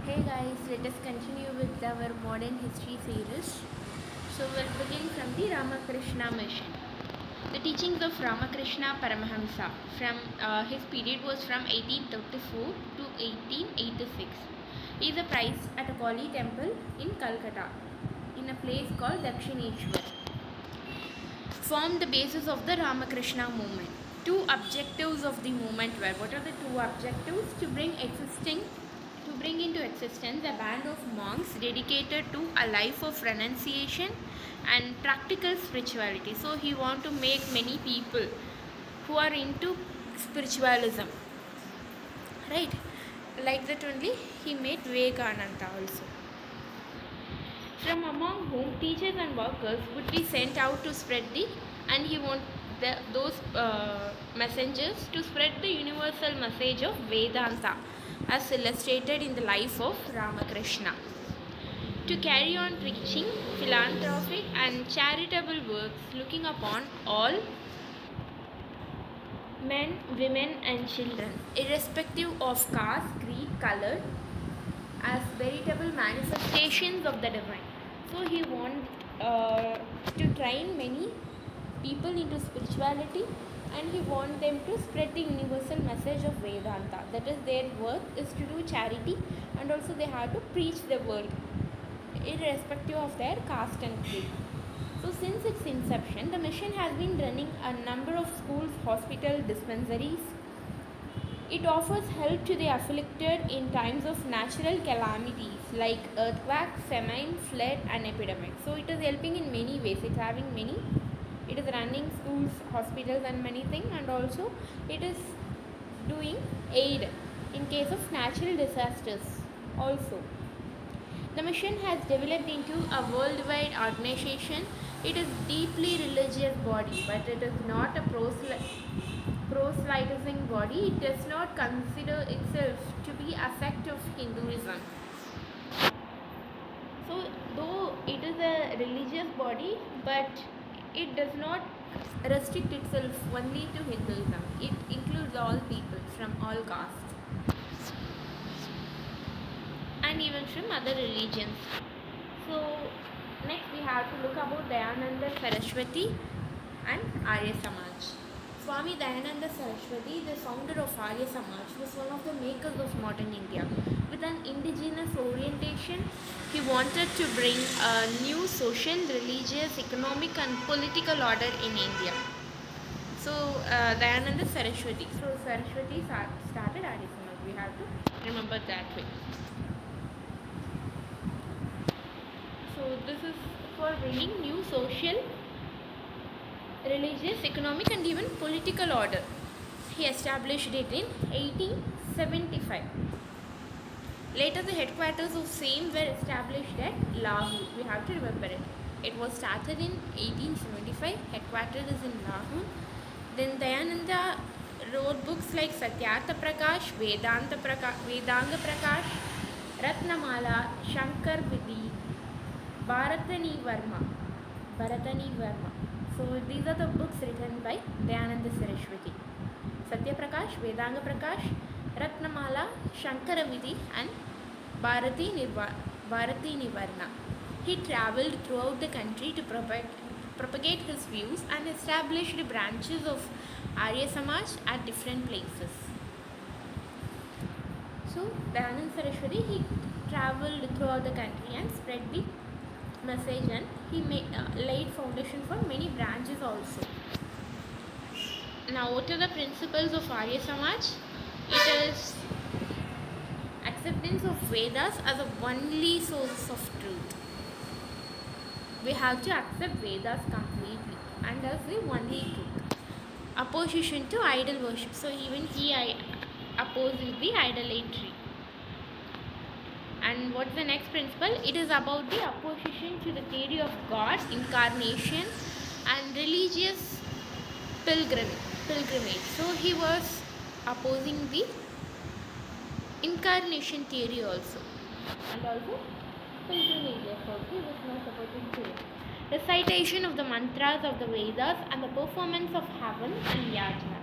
Hey guys, let us continue with our modern history series. So we'll begin from the Ramakrishna Mission. The teachings of Ramakrishna Paramahamsa from his period was from 1834 to 1886. He is a priest at a Kali temple in Calcutta in a place called Dakshineshwar. Formed the basis of the Ramakrishna Movement. Two objectives of the movement were, what are the two objectives? To bring into existence a band of monks dedicated to a life of renunciation and practical spirituality. So he want to make many people who are into spiritualism, right? Like that only he made Vivekananda also, from among whom teachers and workers would be sent out to spread and he want those messengers to spread the universal message of Vedanta as illustrated in the life of Ramakrishna. To carry on preaching philanthropic and charitable works, looking upon all men, women and children, irrespective of caste, creed, color, as veritable manifestations of the divine. So he wants to train many people into spirituality, and he wants them to spread the universal message of Vedanta. That is, their work is to do charity, and also they have to preach the world irrespective of their caste and creed. So since its inception, the mission has been running a number of schools, hospitals, dispensaries. It offers help to the afflicted in times of natural calamities like earthquake, famine, flood and epidemic. So it is helping in many ways. It is running schools, hospitals and many things, and also it is doing aid in case of natural disasters also. The mission has developed into a worldwide organization. It is deeply religious body, but it is not a proselytizing body. It does not consider itself to be a sect of Hinduism. So though it is a religious body, but it does not restrict itself only to Hinduism. It includes all people from all castes and even from other religions. So next we have to look about Dayananda Saraswati and Arya Samaj. Swami Dayananda Saraswati, the founder of Arya Samaj, was one of the makers of modern India. With an indigenous orientation, he wanted to bring a new social, religious, economic and political order in India. So Dayananda Saraswati. So Saraswati started Arya Samaj. We have to remember that way. So this is for bringing new social, religious, economic and even political order. He established it in 1875. Later the headquarters of same were established at Lahore. We have to remember it. It was started in 1875. Headquarters is in Lahore. Then Dayananda wrote books like Satyartha Prakash, Vedanga Prakash, Ratnamala, Shankar Vidhi, Bharatani Varma. So these are the books written by Dayananda Saraswati. Satya Prakash, Vedanga Prakash, Ratnamala, Shankara Vidhi and Bharati Nivarna. He travelled throughout the country to propagate his views and established branches of Arya Samaj at different places. So Dayananda Saraswati, he travelled throughout the country and spread the message, and he laid foundation for many branches also. Now what are the principles of Arya Samaj? It is acceptance of Vedas as a only source of truth. We have to accept Vedas completely and as the only truth. Opposition to idol worship. So even he opposes the idolatry. And what's the next principle? It is about the opposition to the theory of God, incarnation and religious pilgrimage. So he was opposing the incarnation theory also, and also pilgrimages also. He was not supporting theory. Recitation of the mantras of the Vedas and the performance of Havan and Yajna.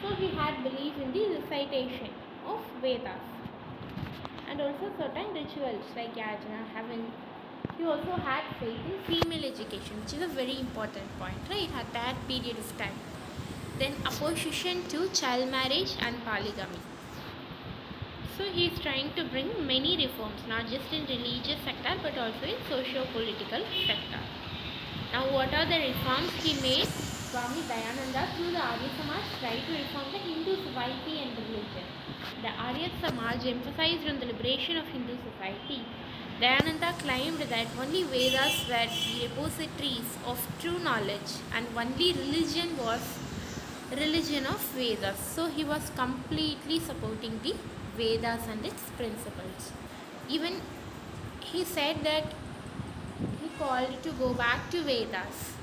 So he had belief in the recitation of Vedas. And also certain rituals like yajna, heaven. He also had faith in female education, which is a very important point, right, at that period of time. Then opposition to child marriage and polygamy. So he is trying to bring many reforms, not just in religious sector but also in socio-political sector. Now what are the reforms he made? Swami Dayananda through the Arya Samaj tried to reform the Hindu society and religion. The Arya Samaj emphasized on the liberation of Hindu society. Dayananda claimed that only Vedas were the repositories of true knowledge and only religion was religion of Vedas. So he was completely supporting the Vedas and its principles. Even he said that he called to go back to Vedas.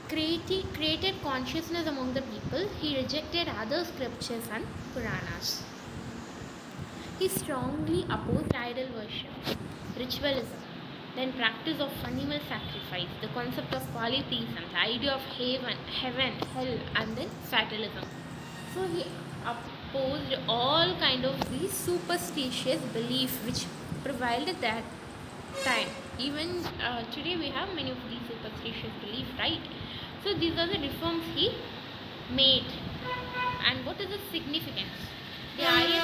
Created consciousness among the people. He rejected other scriptures and Puranas. He strongly opposed idol worship, ritualism, then practice of animal sacrifice, the concept of polytheism, the idea of heaven, hell, and then fatalism. So he opposed all kind of these superstitious beliefs which prevailed at that time. Even today we have many of these superstitious beliefs, right? So these are the reforms he made. And what is the significance? The Arya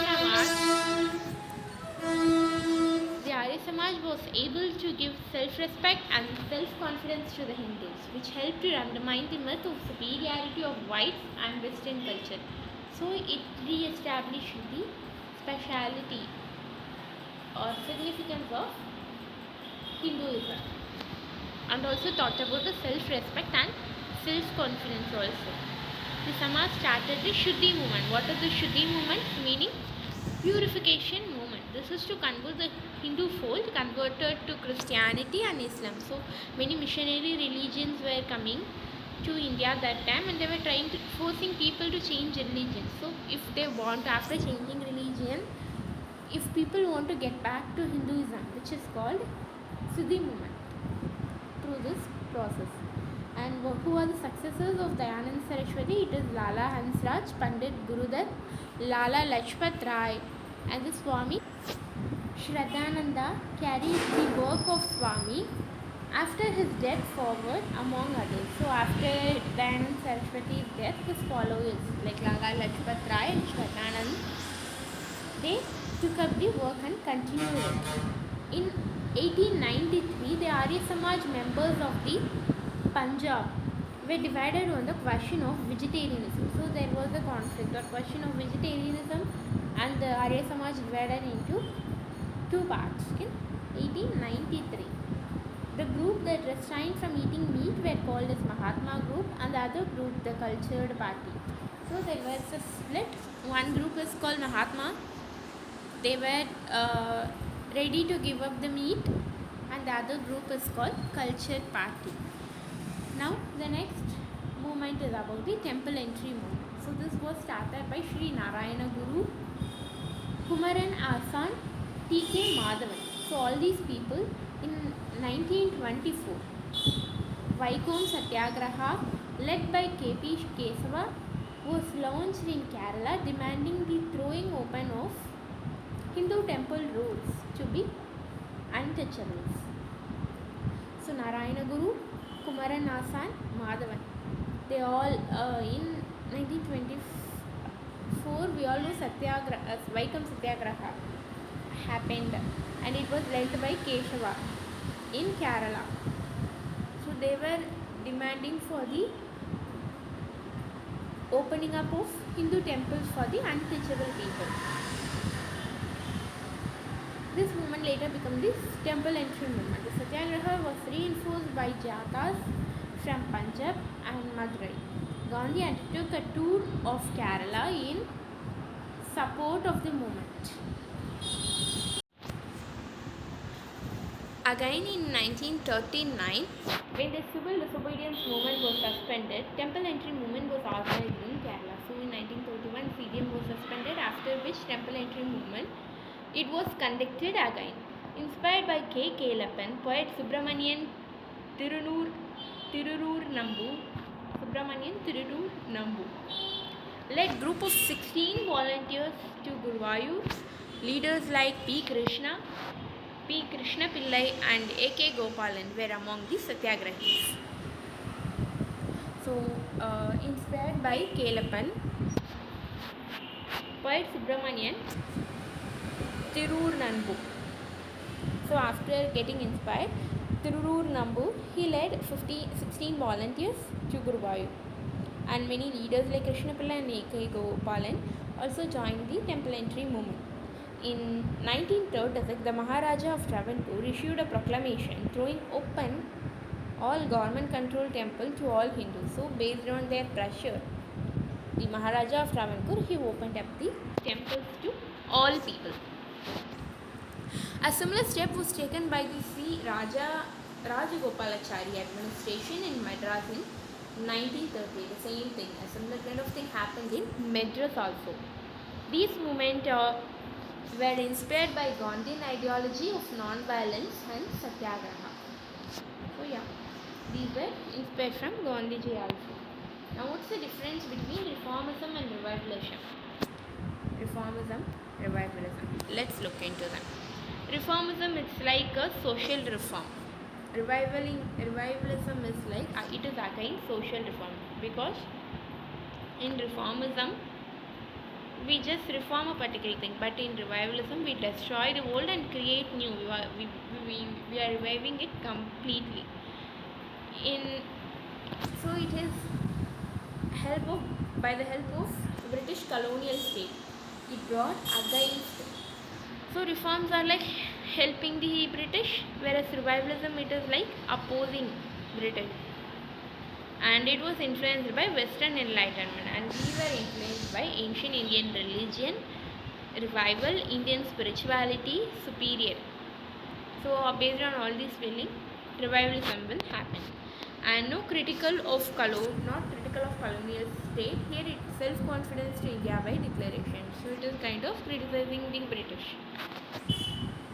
Samaj was able to give self-respect and self-confidence to the Hindus, which helped to undermine the myth of superiority of whites and Western culture. So it re-established the speciality or significance of Hinduism, and also taught about the self-respect and self-confidence also. The Samaj started the Shuddhi movement. What is the Shuddhi movement? Meaning purification movement. This is to convert the Hindu fold converted to Christianity and Islam. So many missionary religions were coming to India that time, and they were trying to forcing people to change religion. So if they want, after changing religion, if people want to get back to Hinduism, which is called Shuddhi movement, through this process. And who are the successors of Dayanand Saraswati? It is Lala Hansraj, Pandit Gurudat, Lala Lajpat Rai, and the Swami Shraddhananda carried the work of Swami after his death forward, among others. So after Dayanand Saraswati's death, his followers like Lala Lajpat Rai and Shraddhanand, they took up the work and continued it. In 1893, the Arya Samaj members of the Punjab were divided on the question of vegetarianism. So there was a conflict or question of vegetarianism, and the Arya Samaj divided into two parts in 1893. The group that restrained from eating meat were called as Mahatma group, and the other group the Cultured Party. So there was a split. One group is called Mahatma. They were ready to give up the meat, and the other group is called Cultured Party. Now the next movement is about the temple entry movement. So this was started by Sri Narayana Guru, Kumaran Asan, T.K. Madhavan. So all these people in 1924, Vaikom Satyagraha led by K.P. Kesava was launched in Kerala, demanding the throwing open of Hindu temple roads to be untouchables. So Narayana Guru, Kumaran Asan, Madhavan, they all in 1924, we all know Vaikam Satyagraha happened, and it was led by Keshava in Kerala. So they were demanding for the opening up of Hindu temples for the untouchable people. This movement later became the temple entry movement. The Satyagraha was reinforced by Jathas from Punjab and Madurai. Gandhi undertook a tour of Kerala in support of the movement. Again in 1939, when the civil disobedience movement was suspended, temple entry movement was organized in Kerala. So in 1931, CDM was suspended, after which temple entry movement it was conducted again. Inspired by K. Kelappan, poet Subramanian Tirunur Nambu, led group of 16 volunteers to Guruvayur. Leaders like P. Krishna Pillai and A.K. Gopalan were among the Satyagrahis. So, inspired by Kelapan, poet Subramanian, Tirur Nanbu. So, after getting inspired, Tirur Nambu, he led 16 volunteers to Guruvayur. And many leaders like Krishna Pillai and A.K. Gopalan also joined the temple entry movement. In 1936, the Maharaja of Travancore issued a proclamation throwing open all government-controlled temple to all Hindus. So, based on their pressure, the Maharaja of Travancore, he opened up the temples to all people. A similar step was taken by the Sri Rajagopalachari administration in Madras in 1930. The same thing, a similar kind of thing happened in Madras also. These movements were inspired by Gandhian ideology of non-violence and satyagraha. So yeah, these were inspired from Gandhiji also. Now what's the difference between reformism and revivalism? Let's look into them. Reformism is like a social reform. Revivalism is like it is again social reform, because in reformism we just reform a particular thing, but in revivalism we destroy the old and create new. We are reviving it completely. So it is by the help of British colonial state. It brought against. So reforms are like helping the British, whereas revivalism it is like opposing British. And it was influenced by Western Enlightenment, and we were influenced by ancient Indian religion, revival, Indian spirituality, superior. So based on all these feelings, revivalism will happen. And not critical of colonial state. Here it's self-confidence to India by declaration. So it is kind of criticizing the British.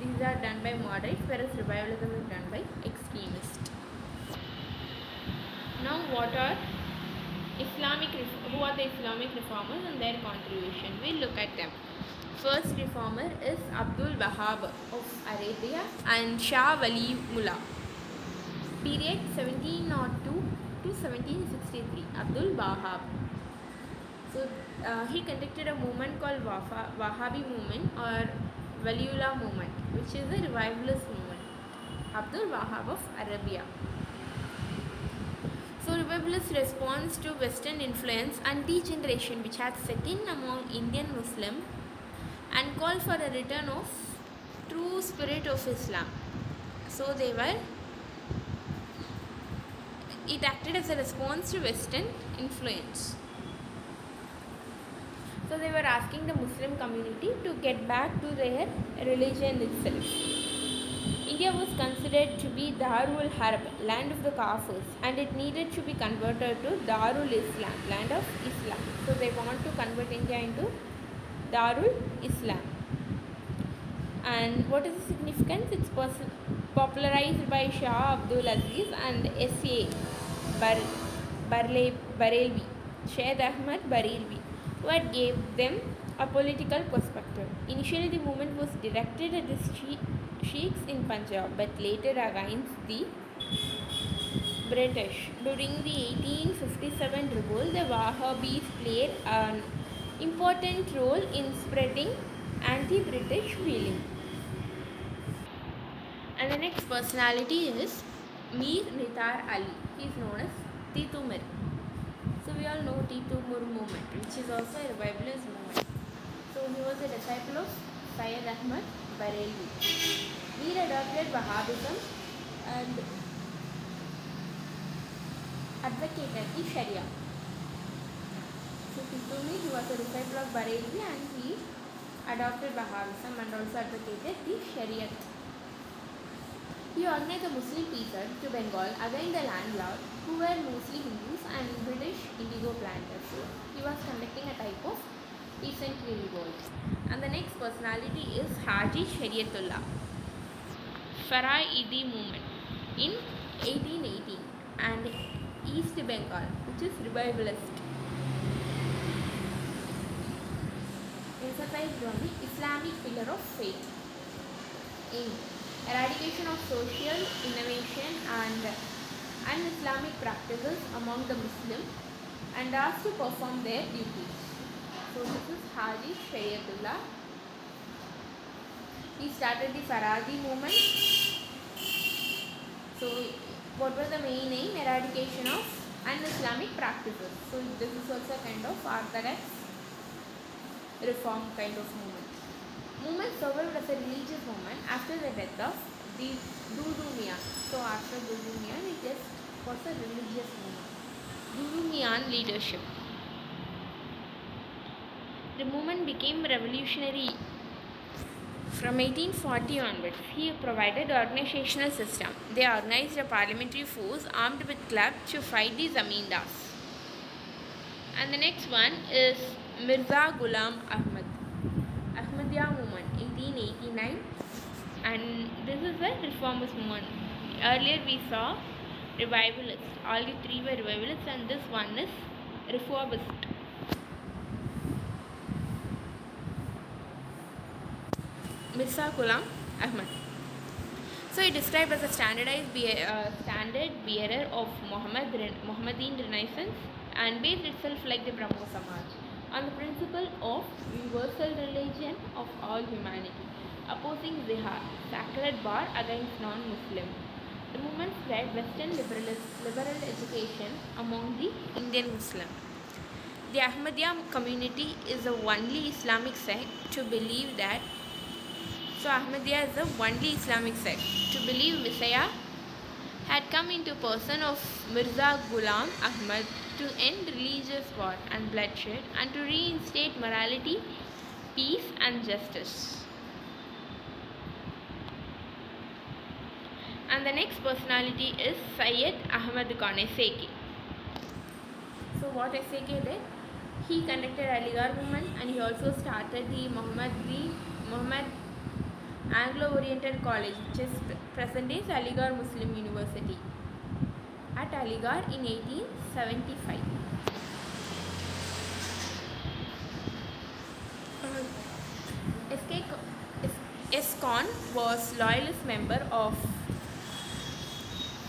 These are done by moderates, whereas revivalism is done by extremists. Now who are the Islamic reformers and their contribution? We'll look at them. First reformer is Abdul Wahhab of Arabia and Shah Wali Mullah. Period 1702 to 1763. Abdul Wahhab. So he conducted a movement called Wahhabi movement or Waliullah movement, which is a revivalist movement. Abdul Wahhab of Arabia. So revivalist response to Western influence and degeneration which had set in among Indian Muslim and called for a return of true spirit of Islam. So it acted as a response to Western influence. So they were asking the Muslim community to get back to their religion itself. India was considered to be Darul Harb, land of the Kafirs, and it needed to be converted to Darul Islam, land of Islam. So they want to convert India into Darul Islam. And what is the significance? It's popularized by Shah Abdul Aziz and S.A. Barelvi, Shaykh Ahmad Barelvi, who had gave them a political perspective. Initially the movement was directed at the Sheikhs in Punjab, but later against the British. During the 1857 revolt, the Wahhabis played an important role in spreading anti-British feeling. And the next personality is Mir Nitar Ali. He is known as Titu Mir. So we all know Titu Mir movement, which is also a revivalist movement. So he was a disciple of Syed Ahmad Barelvi. Mir adopted Wahhabism and advocated the Sharia. So Titu Mir, he was a disciple of Barelvi and he adopted Wahhabism and also advocated the Sharia. He organized a Muslim peaceard to Bengal against the landlord, who were mostly Hindus and British indigo planters. So he was conducting a type of peasantry revolt. And the next personality is Haji Shariatullah, Faraidi movement in 1818 and East Bengal, which is revivalist. organized on the Islamic pillar of faith. Aim: eradication of social innovation and un-Islamic practices among the Muslims and asked to perform their duties. So this is Haji Shayatullah. He started the Faradi movement. So what was the main aim? Eradication of un-Islamic practices. So this is also kind of orthodox reform kind of movement. Movement survived as a religious movement after the death of the Dudumian. So after Dudumian, it just was a religious movement. Dudumian leadership. The movement became revolutionary from 1840 onwards. He provided organizational system. They organized a parliamentary force armed with clubs to fight the zamindars. And the next one is Mirza Ghulam Ahmad. Ahmadiyya movement, 1889. And this is a reformist movement. Earlier we saw revivalists. All the three were revivalists and this one is reformist. Mirza Ghulam Ahmad. So he described as a standard bearer of Mohammedan Renaissance and based itself like the Brahmo Samaj on the principle of universal religion of all humanity, opposing zihar, sacred bar against non-Muslim. The movement spread Western liberal education among the Indian Muslim. The Ahmadiyya community is the only Islamic sect to believe that Ahmadiyya is the only Islamic sect to believe Messiah had come into person of Mirza Ghulam Ahmad to end religious war and bloodshed and to reinstate morality, peace and justice. And the next personality is Syed Ahmad Khan, SAK. So what SAK did? He conducted Aligarh movement and he also started the Muhammad Anglo-Oriental College, which is present day Aligarh Muslim University at Aligarh in 1875. S. Khan was loyalist member of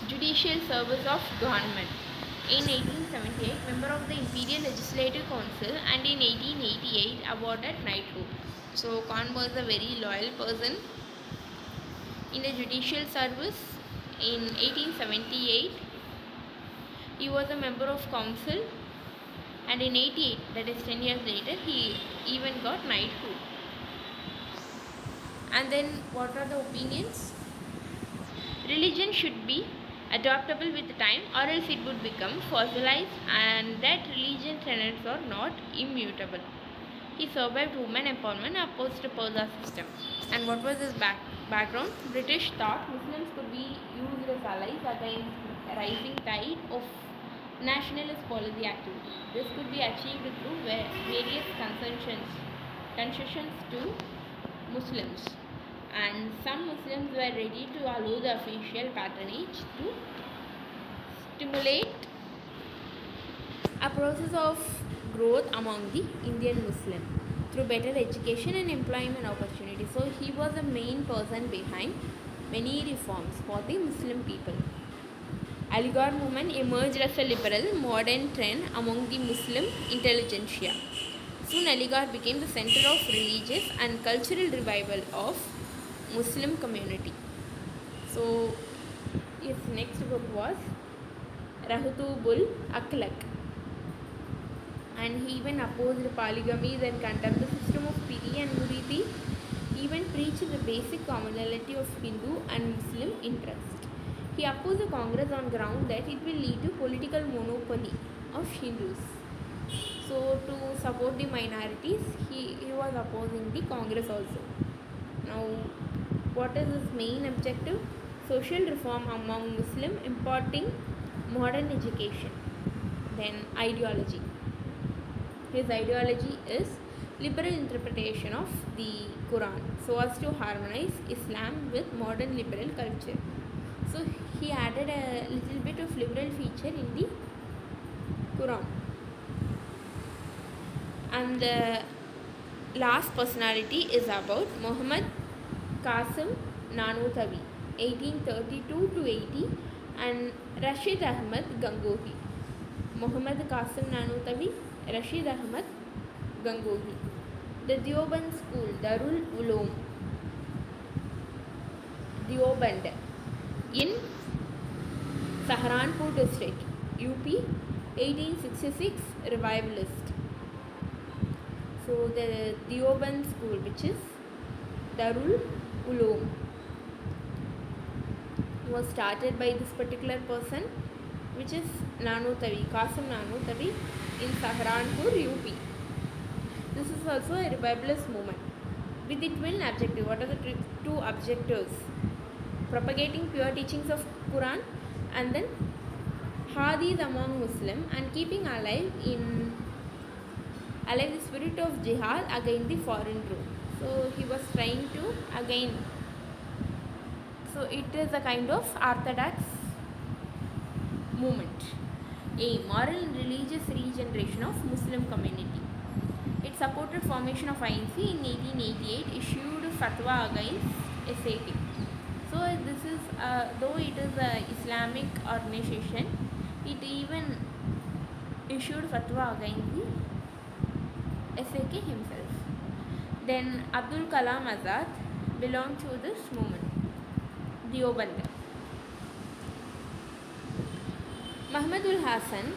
Judicial Service of Government. In 1878, member of the Imperial Legislative Council and in 1888 awarded knighthood. So Khan was a very loyal person in the judicial service. In 1878, he was a member of council and in 88, that is 10 years later, he even got knighthood. And then what are the opinions? Religion should be adaptable with time or else it would become fossilized and that religion tenets are not immutable. He survived women empowerment and opposed the Persa system. And what was his background? British thought Muslims could be used as allies against rising tide of nationalist policy activity. This could be achieved through various concessions to Muslims. And some Muslims were ready to allow the official patronage to stimulate a process of growth among the Indian Muslim through better education and employment opportunities. So he was the main person behind many reforms for the Muslim people. Aligarh movement emerged as a liberal modern trend among the Muslim intelligentsia. Soon Aligarh became the center of religious and cultural revival of Muslim community. So his next book was Rahutubul Akhlaq. And he even opposed polygamy and condemned the system of piri and muridi. He even preached the basic commonality of Hindu and Muslim interest. He opposed the Congress on ground that it will lead to political monopoly of Hindus. So to support the minorities, he was opposing the Congress also. Now, what is his main objective? Social reform among Muslim, imparting modern education. Then ideology. His ideology is liberal interpretation of the Quran so as to harmonize Islam with modern liberal culture. So he added a little bit of liberal feature in the Quran. And the last personality is about Muhammad Qasim Nanutavi, 1832 to 80, and Rashid Ahmad Gangohi. Muhammad Qasim Nanutavi, Rashid Ahmad Gangohi. The Deoband School, Darul Uloom, Deoband, in Saharanpur district, UP, 1866, revivalist. So the Deoband School, which is Darul Uloom, was started by this particular person, which is Nanutavi, Qasim Nanutavi, in Saharanpur, UP. This is also a revivalist movement with the twin objective. What are the two objectives? Propagating pure teachings of Quran, and then Hadith among Muslim, and keeping alive the spirit of jihad against the foreign rule. So he was trying to again. So it is a kind of orthodox movement. A moral and religious regeneration of Muslim community. It supported formation of INC in 1888, issued fatwa against SAT. So this is, though it is a Islamic organization, it even issued fatwa against the SAK himself. Then Abdul Kalam Azad belonged to this movement, Deoband. Mahmudul Hasan,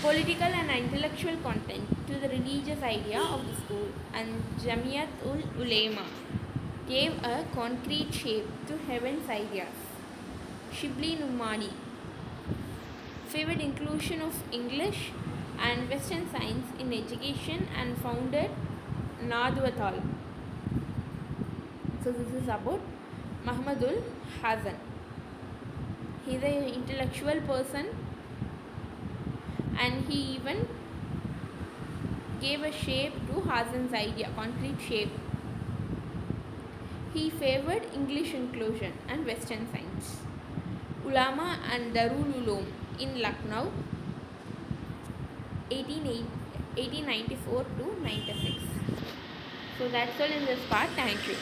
political and intellectual content to the religious idea of the school, and Jamiat ul Ulema gave a concrete shape to heaven's ideas. Shibli Numani favored inclusion of English and Western science in education and founded Nadwatal. So this is about Mahmudul Hasan. He is an intellectual person, and he even gave a shape to Hasan's idea, concrete shape. He favored English inclusion and Western science. Ulama and Darul Uloom in Lucknow, 1894 to 96. So that's all in this part. Thank you.